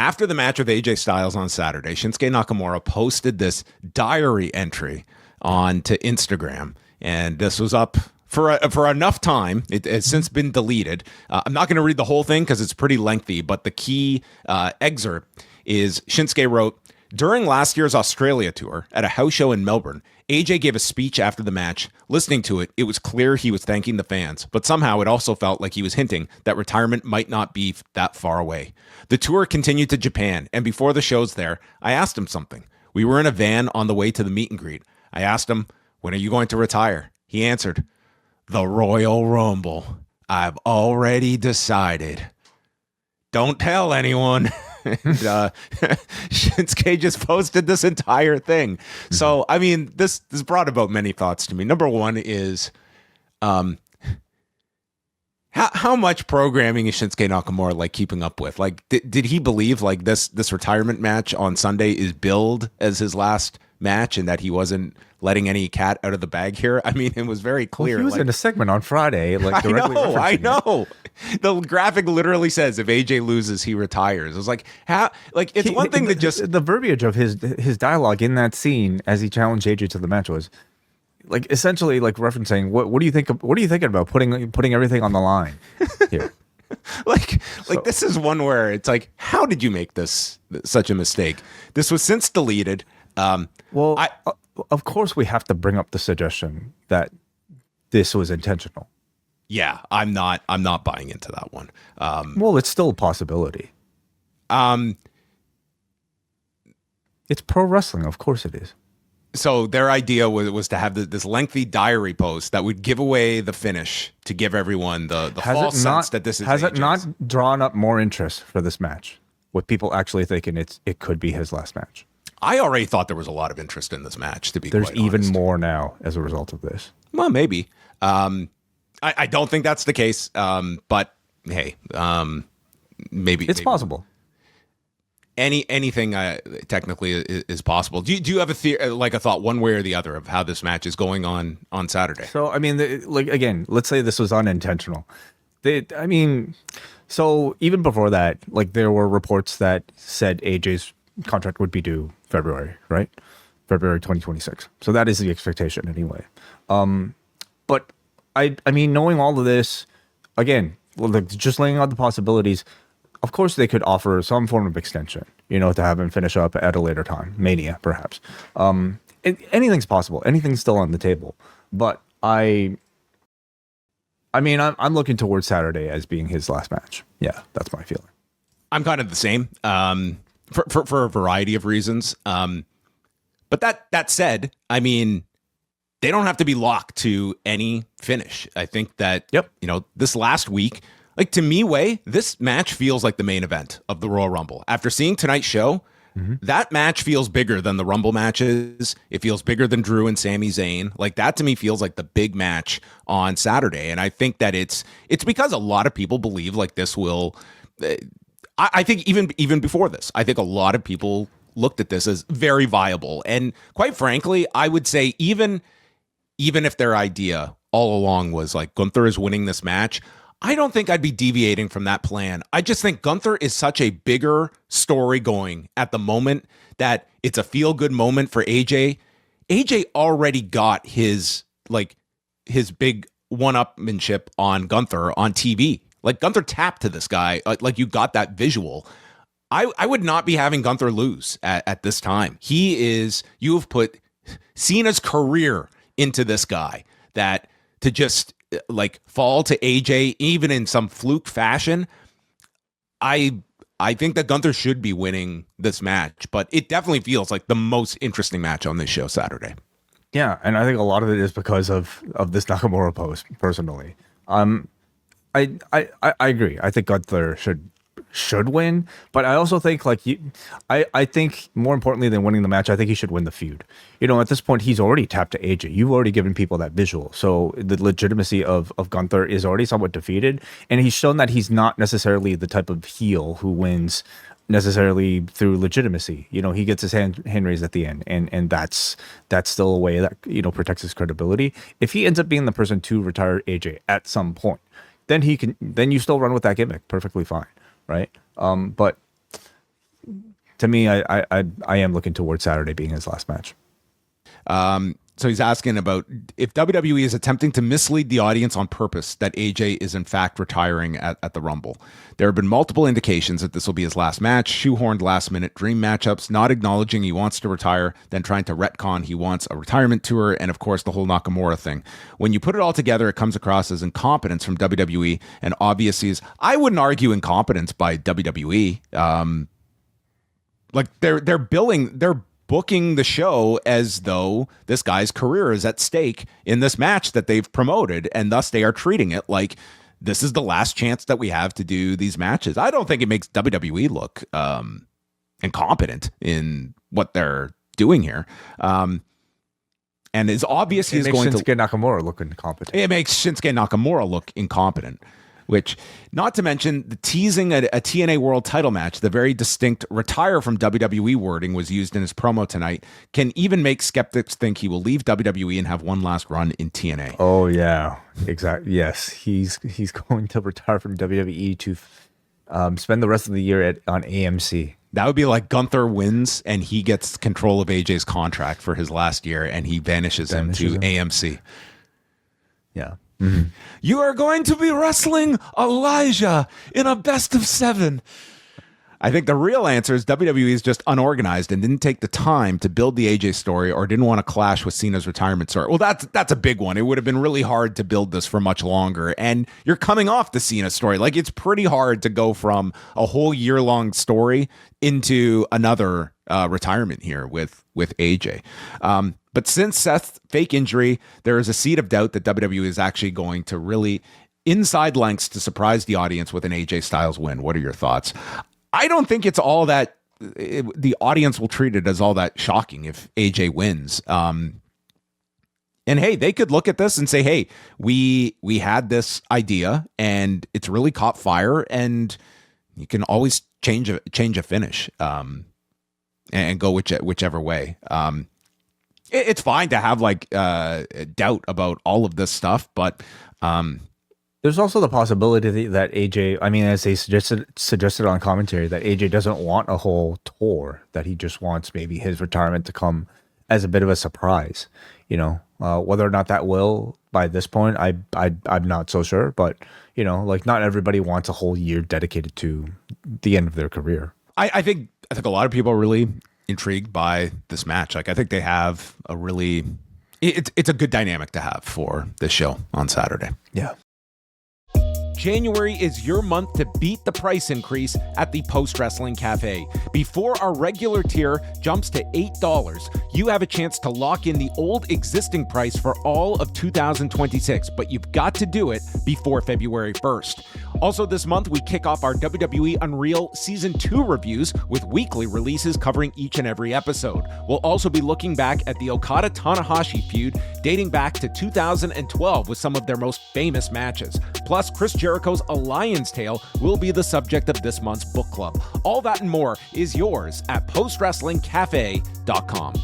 After the match with AJ Styles on Saturday, Shinsuke Nakamura posted this diary entry onto Instagram, and this was up for enough time. It has since been deleted. I'm not going to read the whole thing because it's pretty lengthy, but the key excerpt is Shinsuke wrote, "During last year's Australia tour at a house show in Melbourne, AJ gave a speech after the match. Listening to it, it was clear he was thanking the fans, but somehow it also felt like he was hinting that retirement might not be that far away. The tour continued to Japan, and before the shows there, I asked him something. We were in a van on the way to the meet and greet. I asked him, 'When are you going to retire?' He answered, 'The Royal Rumble. I've already decided. Don't tell anyone.'" And Shinsuke just posted this entire thing. So, I mean, this brought about many thoughts to me. Number one is, how much programming is Shinsuke Nakamura like keeping up with? Like, did he believe like this retirement match on Sunday is billed as his last match and that he wasn't letting any cat out of the bag here? I mean, it was very clear. Well, he was in a segment on Friday, like directly I referencing know. The graphic literally says if AJ loses, he retires. It was like, how? Like, it's one thing to just the verbiage of his dialogue in that scene as he challenged AJ to the match was like essentially like referencing what do you think? What are you thinking about putting everything on the line here? like this is one where it's like, how did you make this such a mistake? This was since deleted. Of course, we have to bring up the suggestion that this was intentional. Yeah, I'm not buying into that one. Well, it's still a possibility. It's pro wrestling, of course it is. So their idea was to have this lengthy diary post that would give away the finish to give everyone the false sense that this is. Has AJ's. it not drawn up more interest for this match? With people actually thinking it could be his last match. I already thought there was a lot of interest in this match. To be There's quite even honest. more now as a result of this. Well, maybe. I don't think that's the case. But hey, maybe It's possible. Anything technically is possible. Do you have a thought one way or the other of how this match is going on Saturday? So I mean, again, let's say this was unintentional. So even before that, like there were reports that said AJ's contract would be due February, right? February 2026. So that is the expectation anyway. But I mean, knowing all of this, again, just laying out the possibilities, of course they could offer some form of extension, to have him finish up at a later time, Mania perhaps. Anything's possible. Anything's still on the table. But I'm looking towards Saturday as being his last match. Yeah, that's my feeling. I'm kind of the same. For a variety of reasons. But that said, I mean, they don't have to be locked to any finish. I think that, this last week, like to me, this match feels like the main event of the Royal Rumble. After seeing tonight's show, that match feels bigger than the Rumble matches. It feels bigger than Drew and Sami Zayn. Like that to me feels like the big match on Saturday. And I think that it's because a lot of people believe like this will... I think even before this, I think a lot of people looked at this as very viable. And quite frankly, I would say even if their idea all along was like Gunther is winning this match, I don't think I'd be deviating from that plan. I just think Gunther is such a bigger story going at the moment that it's a feel-good moment for AJ. AJ already got his big one-upmanship on Gunther on TV. Like Gunther tapped to this guy, like you got that visual. I would not be having Gunther lose at this time. You have put Cena's career into this guy, that to just like fall to AJ, even in some fluke fashion, I think that Gunther should be winning this match, but it definitely feels like the most interesting match on this show Saturday. Yeah, and I think a lot of it is because of this Nakamura post, personally. I agree. I think Gunther should win, but I also think I think more importantly than winning the match, I think he should win the feud. At this point, he's already tapped to AJ. You've already given people that visual, so the legitimacy of Gunther is already somewhat defeated, and he's shown that he's not necessarily the type of heel who wins necessarily through legitimacy. He gets his hand raised at the end, and that's still a way that protects his credibility. If he ends up being the person to retire AJ at some point, then you still run with that gimmick perfectly fine, right? But to me, I am looking towards Saturday being his last match. So he's asking about if WWE is attempting to mislead the audience on purpose that AJ is in fact retiring at the Rumble. There have been multiple indications that this will be his last match, shoehorned last-minute dream matchups, not acknowledging he wants to retire, then trying to retcon he wants a retirement tour, and of course the whole Nakamura thing. When you put it all together, it comes across as incompetence from WWE, and obviously I wouldn't argue incompetence by WWE. Like they're booking the show as though this guy's career is at stake in this match that they've promoted, and thus they are treating it like this is the last chance that we have to do these matches. I don't think it makes WWE look incompetent in what they're doing here. And it's obvious he's going to... Shinsuke Nakamura look incompetent. It makes Shinsuke Nakamura look incompetent. Which, not to mention, the teasing a TNA World title match, the very distinct retire from WWE wording was used in his promo tonight, can even make skeptics think he will leave WWE and have one last run in TNA. Oh, yeah. Exactly. Yes. He's going to retire from WWE to spend the rest of the year on AMC. That would be like Gunther wins and he gets control of AJ's contract for his last year and he vanishes him to AMC. Yeah. Mm-hmm. You are going to be wrestling Elijah in a best of 7. I think the real answer is WWE is just unorganized and didn't take the time to build the AJ story or didn't want to clash with Cena's retirement story. Well, that's a big one. It would have been really hard to build this for much longer. And you're coming off the Cena story. Like, it's pretty hard to go from a whole year-long story into another retirement here with AJ. But since Seth's fake injury, there is a seed of doubt that WWE is actually going to really inside lengths to surprise the audience with an AJ Styles win. What are your thoughts? I don't think it's all that the audience will treat it as all that shocking if AJ wins. And hey, they could look at this and say, hey, we had this idea and it's really caught fire and you can always change a finish and go whichever way. It's fine to have like doubt about all of this stuff, but there's also the possibility that AJ, I mean, as they suggested on commentary, that AJ doesn't want a whole tour, that he just wants maybe his retirement to come as a bit of a surprise. You know, whether or not that will by this point, I'm not so sure, but you know, like not everybody wants a whole year dedicated to the end of their career. I think a lot of people are really intrigued by this match. Like, I think they have a really, it's a good dynamic to have for this show on Saturday. Yeah. January is your month to beat the price increase at the Post Wrestling Cafe. Before our regular tier jumps to $8, you have a chance to lock in the old existing price for all of 2026, but you've got to do it before February 1st. Also this month, we kick off our WWE Unreal Season 2 reviews with weekly releases covering each and every episode. We'll also be looking back at the Okada-Tanahashi feud dating back to 2012 with some of their most famous matches. Plus, Chris Jericho's A Lion's Tale will be the subject of this month's book club. All that and more is yours at postwrestlingcafe.com.